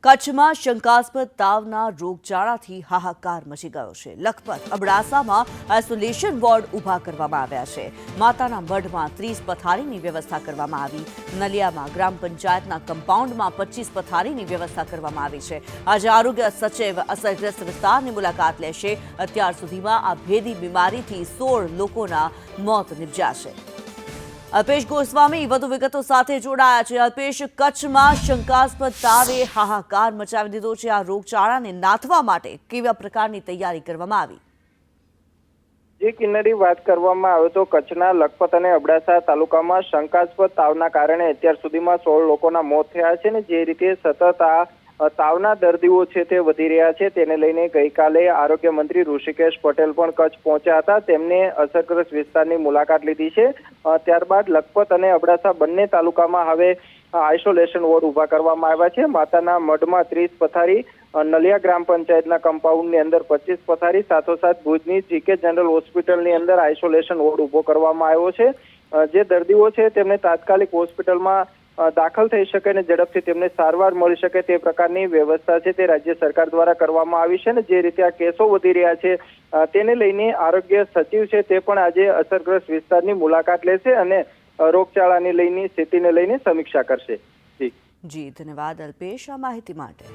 કચ્છમાં શંકાસ્પદ તાવના રોગચાળાથી હાહાકાર મચી ગયો છે। લખપત અબડાસામાં આઇસોલેશન વોર્ડ ઊભા કરવામાં આવ્યા છે। માતાના મઢમાં 30 પથારીની વ્યવસ્થા કરવામાં આવી। નલિયામાં ગ્રામ પંચાયતના કમ્પાઉન્ડમાં 25 પથારીની વ્યવસ્થા કરવામાં આવી છે। આજે આરોગ્ય સચિવ અસરગ્રસ્ત વિસ્તારની મુલાકાત લેશે। અત્યાર સુધીમાં આ ભેદી બીમારીથી 16 લોકોના મોત નિપજ્યા છે। અલ્પેશ ગોસ્વામી વધુ વિગતો સાથે જોડાયા છે। અલ્પેશ, કચ્છમાં શંકાસ્પદ તાવે હાહાકાર મચાવી દીધો છે। આ રોગચાળાને નાથવા માટે કેવા પ્રકારની તૈયારી કરવામાં આવી? જે કિન્નરી વાત કરવામાં આવે તો કચ્છના લખપત અને અબડાસા તાલુકામાં શંકાસ્પદ તાવના કારણે અત્યાર સુધીમાં 16 લોકોના મોત થયા છે ને જે રીતે સતત આ તાવના દર્દીઓ છે તે વધી રહ્યા છે તેને લઈને ગઈકાલે આરોગ્ય મંત્રી ઋષિકેશ પટેલ પણ કચ્છ પહોંચ્યા હતા। તેમને અસરગ્રસ્ત વિસ્તારની મુલાકાત લીધી છે। ત્યારબાદ લખપત અને અબડાસા બંને તાલુકામાં હવે આઇસોલેશન વોર્ડ ઊભા કરવામાં આવ્યા છે। માતાના મઢમાં 30 પથારી, નલિયા ગ્રામ પંચાયતના કમ્પાઉન્ડની અંદર 25 પથારી, સાથોસાથ ભુજની જીકે જનરલ હોસ્પિટલની અંદર આઇસોલેશન વોર્ડ ઊભો કરવામાં આવ્યો છે। જે દર્દીઓ છે તેમને તાત્કાલિક હોસ્પિટલમાં દાખલ થઈ શકે અને ઝડપથી તેમને સારવાર મળી શકે તે પ્રકારની વ્યવસ્થા છે તે રાજ્ય સરકાર દ્વારા કરવામાં આવી છે। ને જે રીતે આ કેસો વધી રહ્યા છે તેને લઈને આરોગ્ય સચિવ છે તે પણ આજે અસરગ્રસ્ત વિસ્તારની મુલાકાત લેશે અને રોગચાળાની લઈને સ્થિતિને લઈને સમીક્ષા કરશે। જી ધન્યવાદ અલ્પેશ આ માહિતી માટે।